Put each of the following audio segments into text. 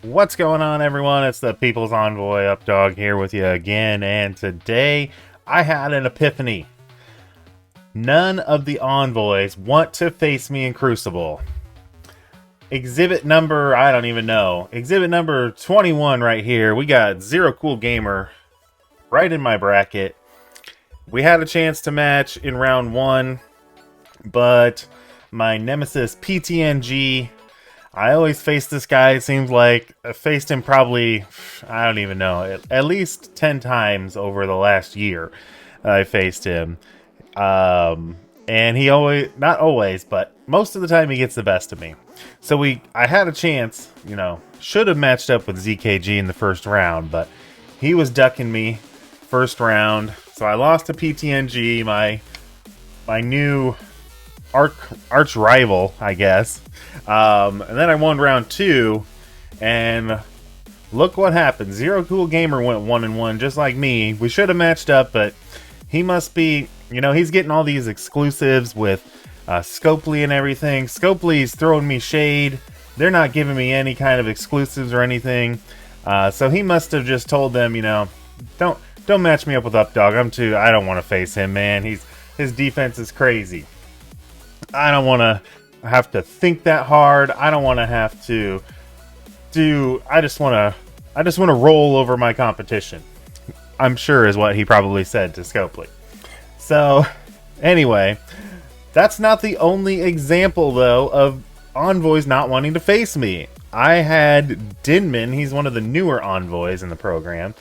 What's going on, everyone? It's the People's Envoy Updog here with you again, and today I had an epiphany. None of the envoys want to face me in Crucible. Exhibit number, I don't even know. Exhibit number 21 right here. We got Zero Cool Gamer right in my bracket. We had a chance to match in round 1, but my nemesis PTNG, I always face this guy. It seems like I faced him probably, I don't even know, at least 10 times over the last year. I faced him. And he always, not always, but most of the time he gets the best of me. So I had a chance, should have matched up with ZKG in the first round, but he was ducking me first round. So I lost to PTNG, my new arch rival, I guess. And then I won round 2, and look what happened. Zero Cool Gamer went 1-1, just like me. We should have matched up, but he must be, he's getting all these exclusives with Scopely and everything. Scopely's throwing me shade. They're not giving me any kind of exclusives or anything. So he must have just told them, don't match me up with Updog. I don't want to face him, man. His defense is crazy. I don't want to have to think that hard. I don't want to have to I just want to roll over my competition. I'm sure is what he probably said to Scopely. So, anyway, that's not the only example though of envoys not wanting to face me. I had Dinman, he's one of the newer envoys in the program,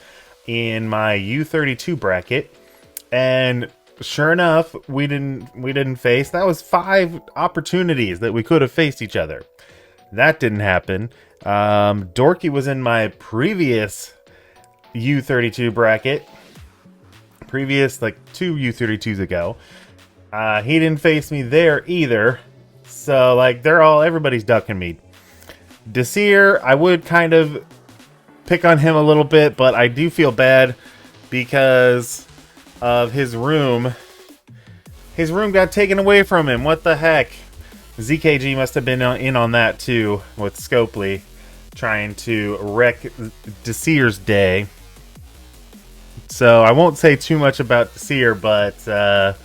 in my U32 bracket, and sure enough, we didn't face. That was 5 opportunities that we could have faced each other. That didn't happen. Dorky was in my previous U32 bracket. Previous, like 2 U32s ago. He didn't face me there either. So, like, everybody's ducking me. Seir, I would kind of pick on him a little bit, but I do feel bad because of his room. His room got taken away from him. What the heck? ZKG must have been in on that too, with Scopely trying to wreck Seir's day. So I won't say too much about Seir, but I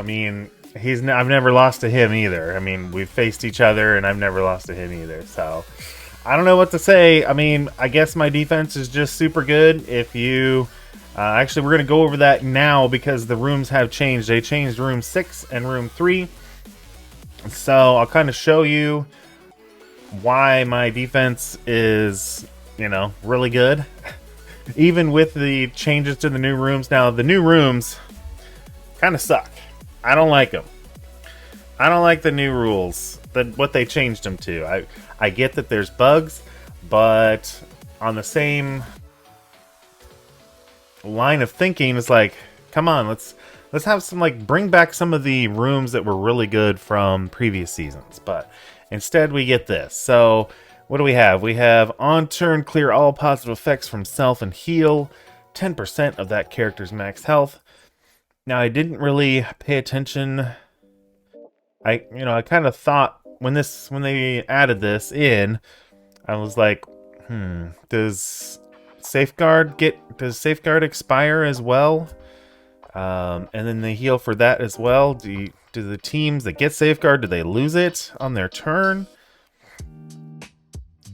mean, I've never lost to him either. I mean, we've faced each other, and I've never lost to him either. So I don't know what to say. I mean, I guess my defense is just super good. If you actually, we're going to go over that now because the rooms have changed. They changed room 6 and room 3. So I'll kind of show you why my defense is, really good. Even with the changes to the new rooms. Now, the new rooms kind of suck. I don't like them. I don't like the new rules, what they changed them to. I get that there's bugs, but on the same line of thinking, it's like, come on, let's have some, bring back some of the rooms that were really good from previous seasons. But instead we get this. So what do we have? We have on turn clear all positive effects from self and heal 10% of that character's max health. Now, I didn't really pay attention. I kind of thought when they added this in, I was like, does Safeguard expire as well? And then they heal for that as well. Do the teams that get Safeguard, do they lose it on their turn?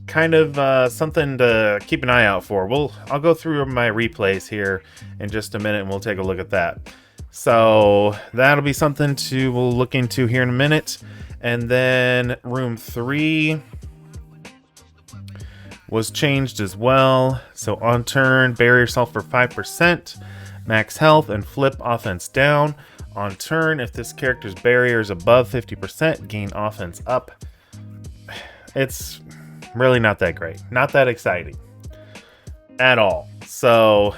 Kind of something to keep an eye out for. I'll go through my replays here in just a minute, and we'll take a look at that. So that'll be something we'll look into here in a minute. And then room 3 was changed as well. So on turn, bury yourself for 5%, max health, and flip offense down. On turn, if this character's barrier is above 50%, gain offense up. It's really not that great. Not that exciting at all. So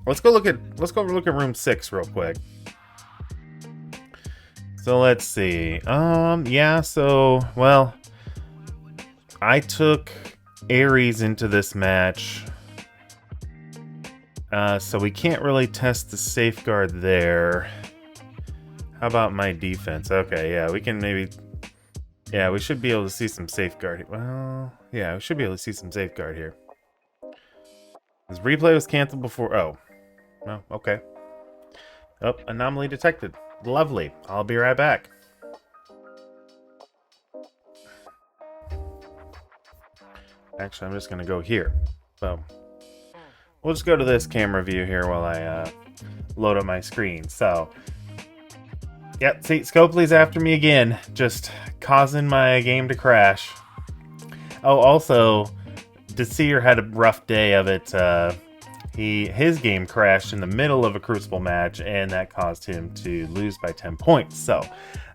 let's go look at room 6 real quick. So let's see. Yeah, so I took Ares into this match. So we can't really test the safeguard there. How about my defense? Okay, yeah, we can maybe Yeah, we should be able to see some safeguard. Well, yeah, we should be able to see some safeguard here. This replay was canceled before. Oh. Well, okay. Oh, anomaly detected. Lovely. I'll be right back. Actually, I'm just going to go here. So, we'll just go to this camera view here while I load up my screen. So, yep, see, Scopely's after me again, just causing my game to crash. Oh, also, Seir had a rough day of it. His game crashed in the middle of a Crucible match, and that caused him to lose by 10 points. So,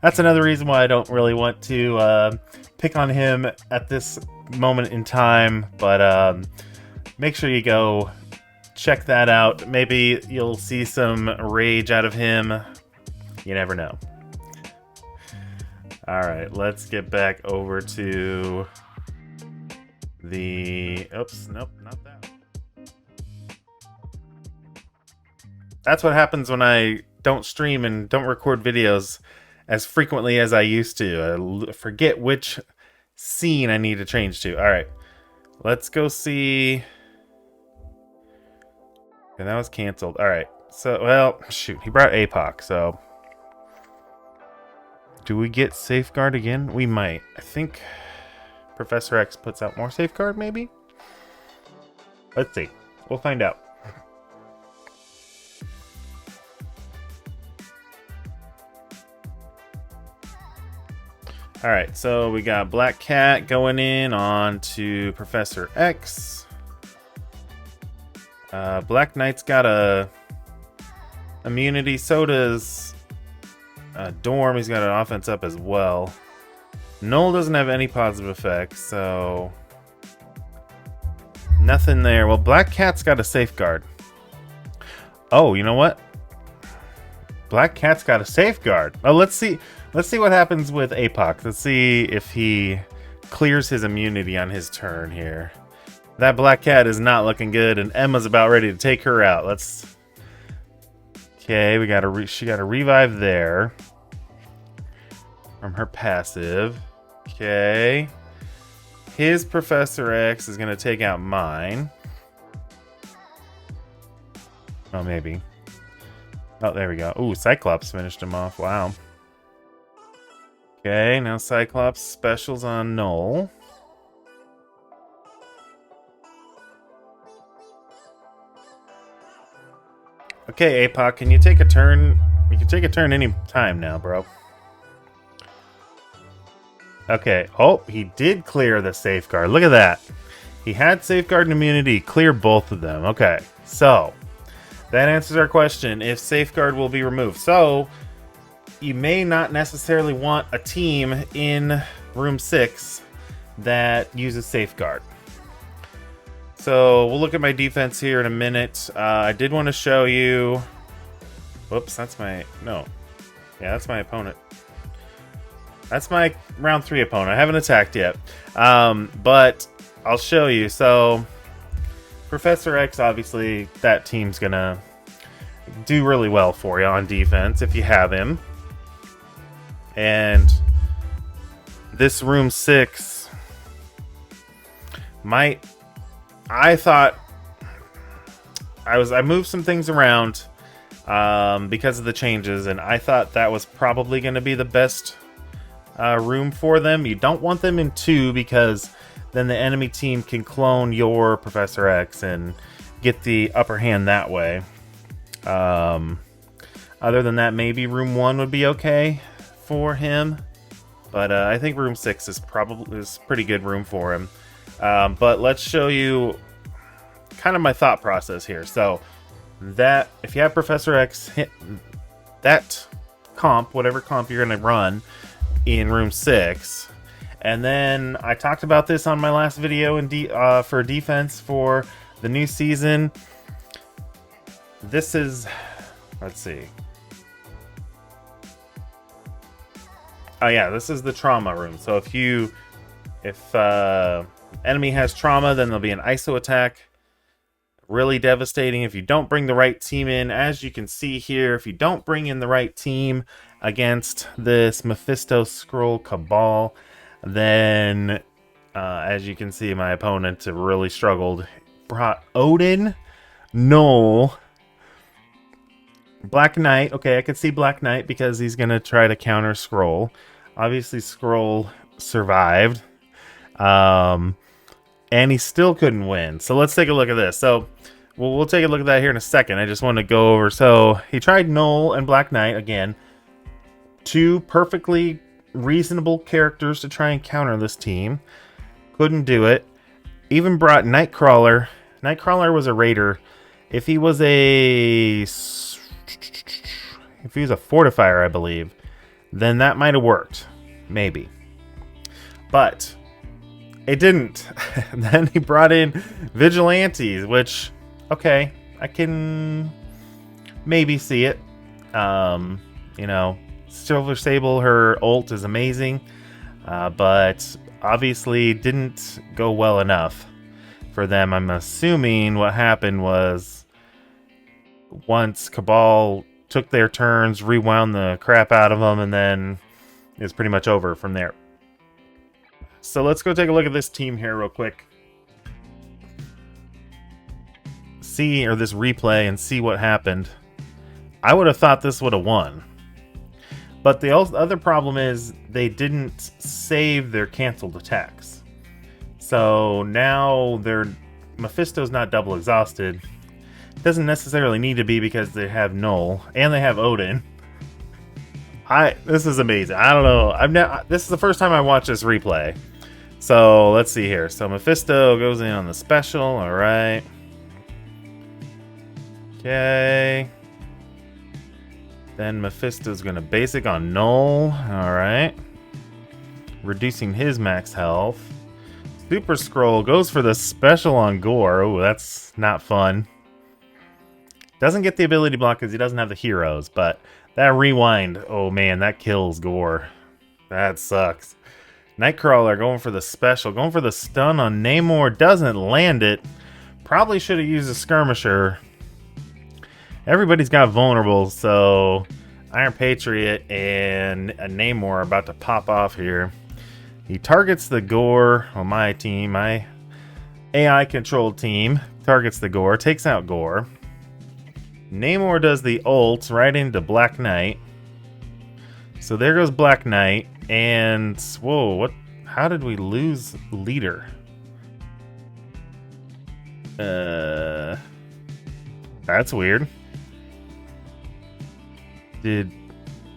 that's another reason why I don't really want to pick on him at this moment in time. But make sure you go check that out. Maybe you'll see some rage out of him. You never know. Alright, let's get back over to the... Oops, nope, not that. That's what happens when I don't stream and don't record videos as frequently as I used to. I forget which scene I need to change to. Alright, let's go see... And that was canceled. Alright, so, well, shoot, he brought APOC, so... Do we get Safeguard again? We might. I think Professor X puts out more Safeguard, maybe? Let's see. We'll find out. Alright, so we got Black Cat going in on to Professor X. Black Knight's got a immunity, so does Dorm. He's got an offense up as well. Null doesn't have any positive effects, so nothing there. Well, Black Cat's got a Safeguard. Oh, you know what? Black Cat's got a Safeguard. Oh, let's see what happens with APOC. Let's see if he clears his immunity on his turn here. That Black Cat is not looking good, and Emma's about ready to take her out. Let's... Okay, we got she got a revive there from her passive. Okay. His Professor X is going to take out mine. Oh, maybe. Oh, there we go. Ooh, Cyclops finished him off. Wow. Okay, now Cyclops specials on Null. Okay, APOC, can you take a turn? You can take a turn any time now, bro. Okay. Oh, he did clear the Safeguard. Look at that. He had Safeguard and immunity. Clear both of them. Okay. So, that answers our question if Safeguard will be removed. So, you may not necessarily want a team in Room 6 that uses Safeguard. So, we'll look at my defense here in a minute. I did want to show you... Whoops, that's my... No. Yeah, that's my opponent. That's my round 3 opponent. I haven't attacked yet. But I'll show you. So, Professor X, obviously, that team's going to do really well for you on defense if you have him. And this Room 6 might... I thought I moved some things around because of the changes, and I thought that was probably going to be the best room for them. You don't want them in 2 because then the enemy team can clone your Professor X and get the upper hand that way. Other than that, maybe Room 1 would be okay for him, but I think Room 6 is pretty good room for him. But let's show you kind of my thought process here. So that if you have Professor X hit that comp, whatever comp you're going to run in Room 6, and then I talked about this on my last video for defense for the new season. This is, let's see. Oh yeah, this is the trauma room. So if enemy has trauma, then there'll be an ISO attack. Really devastating if you don't bring the right team in. As you can see here, if you don't bring in the right team against this Mephisto Scroll Cabal, Then, as you can see, my opponent really struggled. Brought Odin Null. Black Knight. Okay, I could see Black Knight because he's going to try to counter Scroll. Obviously, Scroll survived. And he still couldn't win. So let's take a look at this. So we'll take a look at that here in a second. I just want to go over. So he tried Null and Black Knight again. Two perfectly reasonable characters to try and counter this team. Couldn't do it. Even brought Nightcrawler. Nightcrawler was a raider. If he was a fortifier, I believe, then that might have worked. Maybe. But it didn't. Then he brought in Vigilantes, which, okay, I can maybe see it. You know, Silver Sable, her ult is amazing, but obviously didn't go well enough for them. I'm assuming what happened was once Cabal took their turns, rewound the crap out of them, and then it's pretty much over from there. So let's go take a look at this team here real quick. This replay and see what happened. I would have thought this would have won. But the other problem is they didn't save their canceled attacks. So now Mephisto's not double exhausted. Doesn't necessarily need to be because they have Null and they have Odin. This is amazing. I don't know. This is the first time I watched this replay. So let's see here. So Mephisto goes in on the special. All right. Okay. Then Mephisto's going to basic on Null. Alright. Reducing his max health. Super Scroll goes for the special on Gore. Oh, that's not fun. Doesn't get the ability block because he doesn't have the heroes. But that rewind, oh man, that kills Gore. That sucks. Nightcrawler going for the special. Going for the stun on Namor. Doesn't land it. Probably should have used a skirmisher. Everybody's got vulnerable, so Iron Patriot and a Namor are about to pop off here. He targets the Gore on my team, my AI-controlled team. Targets the Gore, takes out Gore. Namor does the ult right into Black Knight. So there goes Black Knight, and whoa, what? How did we lose leader? That's weird. Did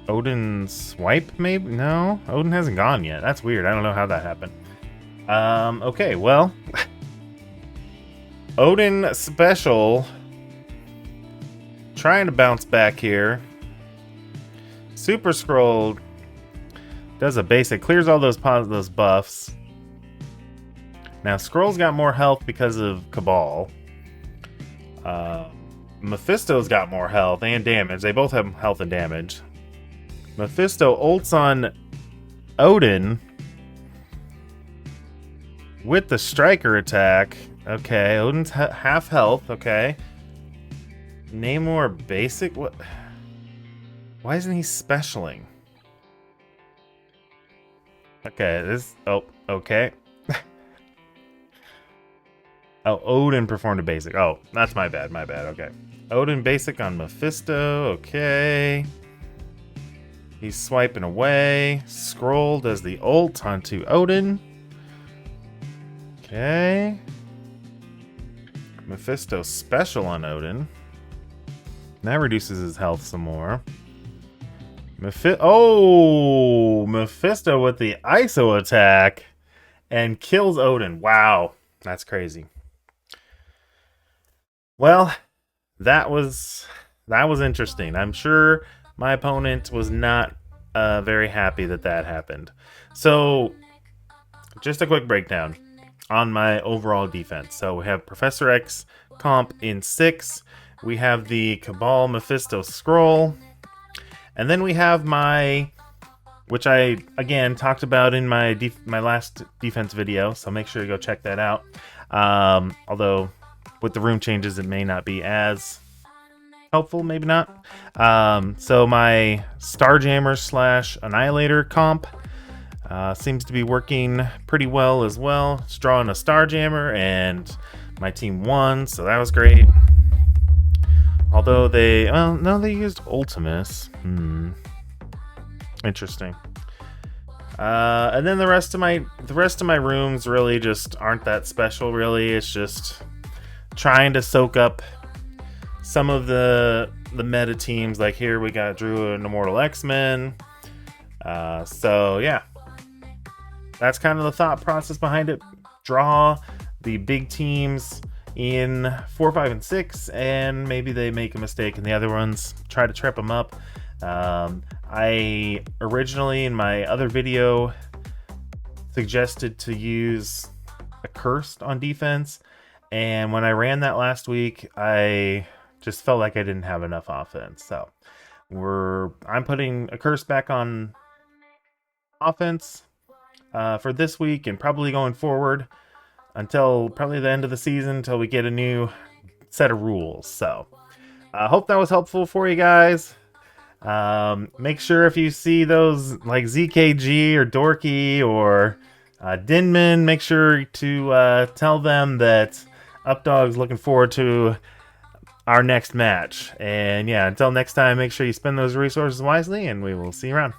Odin swipe maybe? No, Odin hasn't gone yet. That's weird. I don't know how that happened. Okay, well. Odin special. Trying to bounce back here. Super Scroll does a basic. Clears all those buffs. Now, Scroll's got more health because of Cabal. Mephisto's got more health and damage. They both have health and damage. Mephisto ults on Odin with the striker attack. Okay, Odin's half health. Okay. Namor basic? What? Why isn't he specialing? Okay, oh, okay. Oh, Odin performed a basic. Oh, that's my bad, okay. Odin basic on Mephisto, okay. He's swiping away. Scroll does the ult onto Odin. Okay. Mephisto special on Odin. That reduces his health some more. Mephisto with the ISO attack and kills Odin. Wow, that's crazy. Well, that was interesting. I'm sure my opponent was not very happy that happened. So, just a quick breakdown on my overall defense. So we have Professor X comp in 6. We have the Cabal Mephisto Scroll. And then we have which I, again, talked about in my last defense video. So make sure you go check that out. Although, with the room changes, it may not be as helpful, maybe not. So my Starjammer / Annihilator comp, Seems to be working pretty well as well. Just drawing a Starjammer, and my team won, so that was great. Although they, well, no, they used Ultimus. Interesting. And then the rest of my rooms really just aren't that special. Really, it's just trying to soak up some of the meta teams. Like here, we got Drew and Immortal X-Men. So yeah, that's kind of the thought process behind it. Draw the big teams in 4, 5, and 6, and maybe they make a mistake in the other ones. Try to trip them up. I originally, in my other video, suggested to use a Cursed on defense, and when I ran that last week, I just felt like I didn't have enough offense. So I'm putting a Cursed back on offense for this week, and probably going forward until probably the end of the season, until we get a new set of rules. So I hope that was helpful for you guys. Make sure if you see those like ZKG or Dorky or Dinman, make sure to tell them that Updog's looking forward to our next match. And yeah, until next time, make sure you spend those resources wisely, and we will see you around.